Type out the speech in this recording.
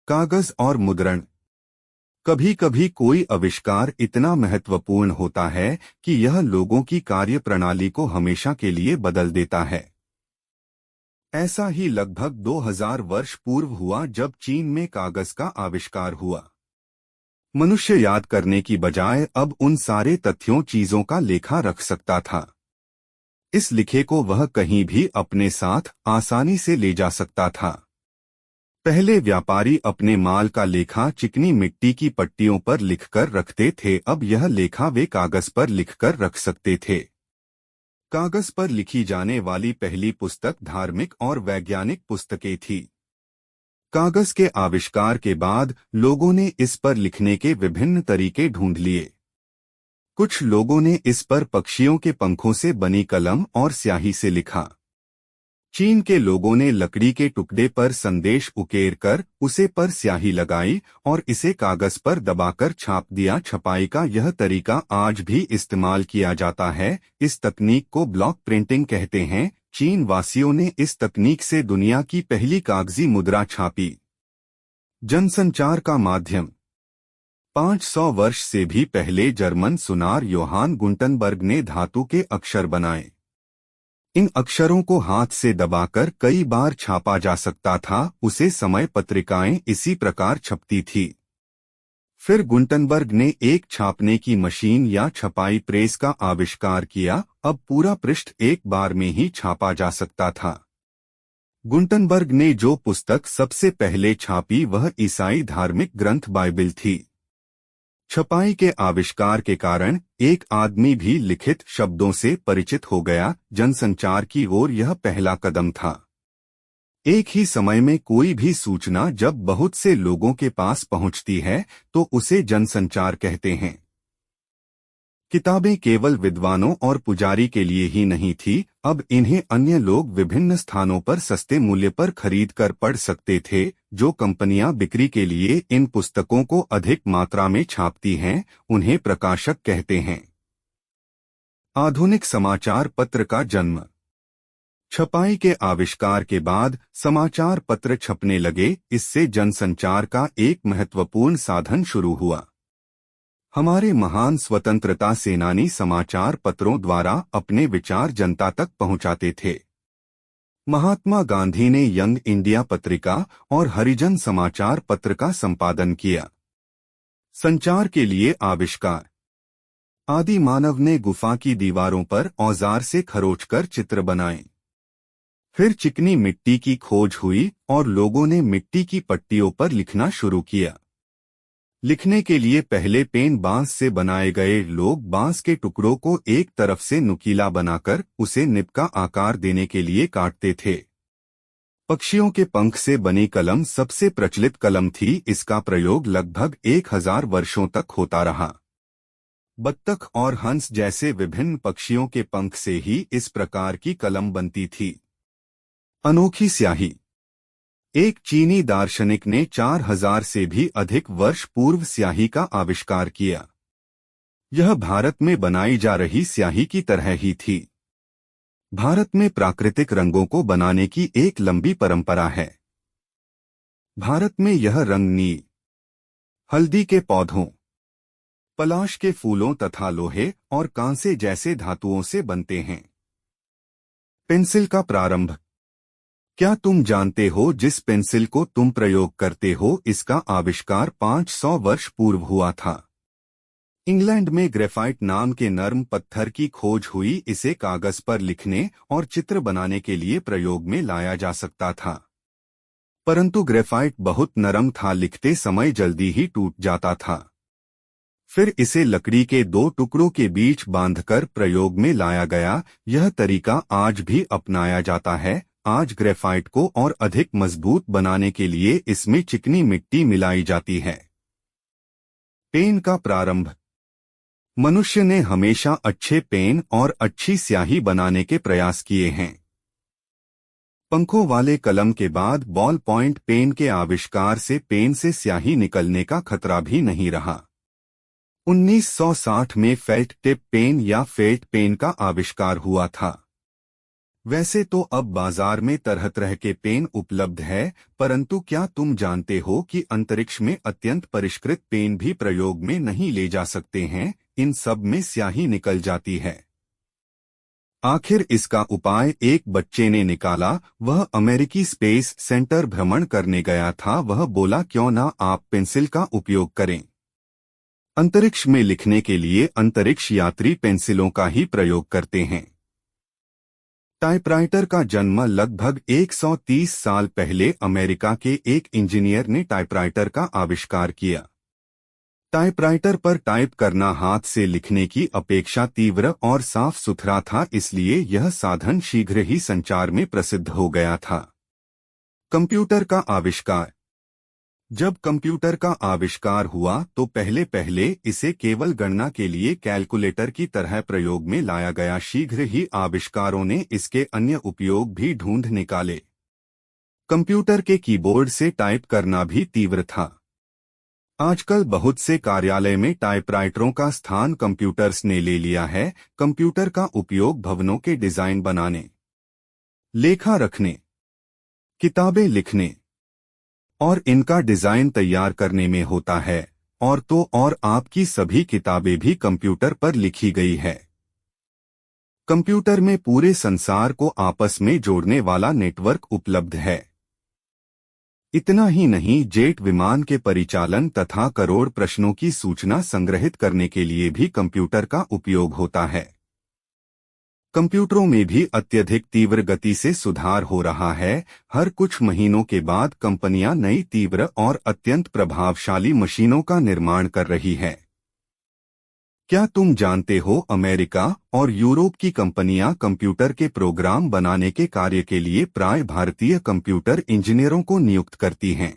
कागज और मुद्रण। कभी कभी कोई आविष्कार इतना महत्वपूर्ण होता है कि यह लोगों की कार्यप्रणाली को हमेशा के लिए बदल देता है। ऐसा ही लगभग 2000 वर्ष पूर्व हुआ जब चीन में कागज का आविष्कार हुआ। मनुष्य याद करने की बजाय अब उन सारे तथ्यों चीजों का लेखा रख सकता था। इस लिखे को वह कहीं भी अपने साथ आसानी से ले जा सकता था। पहले व्यापारी अपने माल का लेखा चिकनी मिट्टी की पट्टियों पर लिखकर रखते थे, अब यह लेखा वे कागज पर लिखकर रख सकते थे। कागज पर लिखी जाने वाली पहली पुस्तक धार्मिक और वैज्ञानिक पुस्तकें थी। कागज के आविष्कार के बाद लोगों ने इस पर लिखने के विभिन्न तरीके ढूंढ लिए। कुछ लोगों ने इस पर पक्षियों के पंखों से बनी कलम और स्याही से लिखा। चीन के लोगों ने लकड़ी के टुकड़े पर संदेश उकेर कर उसे पर स्याही लगाई और इसे कागज पर दबाकर छाप दिया। छपाई का यह तरीका आज भी इस्तेमाल किया जाता है। इस तकनीक को ब्लॉक प्रिंटिंग कहते हैं। चीन वासियों ने इस तकनीक से दुनिया की पहली कागजी मुद्रा छापी। जनसंचार का माध्यम। 500 वर्ष से भी पहले जर्मन सुनार योहान गुंटनबर्ग ने धातु के अक्षर बनाए। इन अक्षरों को हाथ से दबाकर कई बार छापा जा सकता था। उसे समय पत्रिकाएं इसी प्रकार छपती थी। फिर गुंटनबर्ग ने एक छापने की मशीन या छपाई प्रेस का आविष्कार किया। अब पूरा पृष्ठ एक बार में ही छापा जा सकता था। गुंटनबर्ग ने जो पुस्तक सबसे पहले छापी वह ईसाई धार्मिक ग्रंथ बाइबिल थी। छपाई के आविष्कार के कारण एक आदमी भी लिखित शब्दों से परिचित हो गया। जनसंचार की ओर यह पहला कदम था। एक ही समय में कोई भी सूचना जब बहुत से लोगों के पास पहुंचती है तो उसे जनसंचार कहते हैं। किताबें केवल विद्वानों और पुजारी के लिए ही नहीं थी, अब इन्हें अन्य लोग विभिन्न स्थानों पर सस्ते मूल्य पर खरीद कर पढ़ सकते थे। जो कंपनियां बिक्री के लिए इन पुस्तकों को अधिक मात्रा में छापती हैं, उन्हें प्रकाशक कहते हैं। आधुनिक समाचार पत्र का जन्म। छपाई के आविष्कार के बाद समाचार पत्र छपने लगे। इससे जनसंचार का एक महत्वपूर्ण साधन शुरू हुआ। हमारे महान स्वतंत्रता सेनानी समाचार पत्रों द्वारा अपने विचार जनता तक पहुंचाते थे। महात्मा गांधी ने यंग इंडिया पत्रिका और हरिजन समाचार पत्र का संपादन किया। संचार के लिए आविष्कार। आदि मानव ने गुफा की दीवारों पर औजार से खरोंचकर चित्र बनाए। फिर चिकनी मिट्टी की खोज हुई और लोगों ने मिट्टी की पट्टियों पर लिखना शुरू किया। लिखने के लिए पहले पेन बांस से बनाए गए। लोग बांस के टुकड़ों को एक तरफ से नुकीला बनाकर उसे निब का आकार देने के लिए काटते थे। पक्षियों के पंख से बनी कलम सबसे प्रचलित कलम थी। इसका प्रयोग लगभग 1000 वर्षों तक होता रहा। बत्तख और हंस जैसे विभिन्न पक्षियों के पंख से ही इस प्रकार की कलम बनती थी। अनोखी स्याही। एक चीनी दार्शनिक ने 4000 से भी अधिक वर्ष पूर्व स्याही का आविष्कार किया। यह भारत में बनाई जा रही स्याही की तरह ही थी। भारत में प्राकृतिक रंगों को बनाने की एक लंबी परंपरा है। भारत में यह रंग नील, हल्दी के पौधों, पलाश के फूलों तथा लोहे और कांसे जैसे धातुओं से बनते हैं। पेंसिल का प्रारंभ। क्या तुम जानते हो जिस पेंसिल को तुम प्रयोग करते हो इसका आविष्कार 500 वर्ष पूर्व हुआ था। इंग्लैंड में ग्रेफाइट नाम के नर्म पत्थर की खोज हुई। इसे कागज पर लिखने और चित्र बनाने के लिए प्रयोग में लाया जा सकता था, परंतु ग्रेफाइट बहुत नरम था, लिखते समय जल्दी ही टूट जाता था। फिर इसे लकड़ी के 2 टुकड़ों के बीच बांधकर प्रयोग में लाया गया। यह तरीका आज भी अपनाया जाता है। आज ग्रेफाइट को और अधिक मजबूत बनाने के लिए इसमें चिकनी मिट्टी मिलाई जाती है। पेन का प्रारंभ। मनुष्य ने हमेशा अच्छे पेन और अच्छी स्याही बनाने के प्रयास किए हैं। पंखों वाले कलम के बाद बॉल पॉइंट पेन के आविष्कार से पेन से स्याही निकलने का खतरा भी नहीं रहा। 1960 में फेल्ट टिप पेन या फेल्ट पेन का आविष्कार हुआ था। वैसे तो अब बाजार में तरह तरह के पेन उपलब्ध है, परंतु क्या तुम जानते हो कि अंतरिक्ष में अत्यंत परिष्कृत पेन भी प्रयोग में नहीं ले जा सकते हैं? इन सब में स्याही निकल जाती है। आखिर इसका उपाय एक बच्चे ने निकाला। वह अमेरिकी स्पेस सेंटर भ्रमण करने गया था। वह बोला, क्यों ना आप पेंसिल का उपयोग करें। अंतरिक्ष में लिखने के लिए अंतरिक्ष यात्री पेंसिलों का ही प्रयोग करते हैं। टाइपराइटर का जन्म लगभग 130 साल पहले अमेरिका के एक इंजीनियर ने टाइपराइटर का आविष्कार किया। टाइपराइटर पर टाइप करना हाथ से लिखने की अपेक्षा तीव्र और साफ सुथरा था, इसलिए यह साधन शीघ्र ही संचार में प्रसिद्ध हो गया था। कंप्यूटर का आविष्कार। जब कंप्यूटर का आविष्कार हुआ तो पहले पहले इसे केवल गणना के लिए कैलकुलेटर की तरह प्रयोग में लाया गया। शीघ्र ही आविष्कारों ने इसके अन्य उपयोग भी ढूंढ निकाले। कंप्यूटर के कीबोर्ड से टाइप करना भी तीव्र था। आजकल बहुत से कार्यालय में टाइपराइटरों का स्थान कंप्यूटर्स ने ले लिया है। कंप्यूटर का उपयोग भवनों के डिजाइन बनाने, लेखा रखने, किताबें लिखने और इनका डिजाइन तैयार करने में होता है। और तो और आपकी सभी किताबें भी कंप्यूटर पर लिखी गई है। कंप्यूटर में पूरे संसार को आपस में जोड़ने वाला नेटवर्क उपलब्ध है। इतना ही नहीं, जेट विमान के परिचालन तथा करोड़ प्रश्नों की सूचना संग्रहित करने के लिए भी कंप्यूटर का उपयोग होता है। कंप्यूटरों में भी अत्यधिक तीव्र गति से सुधार हो रहा है। हर कुछ महीनों के बाद कंपनियां नई तीव्र और अत्यंत प्रभावशाली मशीनों का निर्माण कर रही है। क्या तुम जानते हो, अमेरिका और यूरोप की कंपनियां कंप्यूटर के प्रोग्राम बनाने के कार्य के लिए प्राय भारतीय कंप्यूटर इंजीनियरों को नियुक्त करती हैं।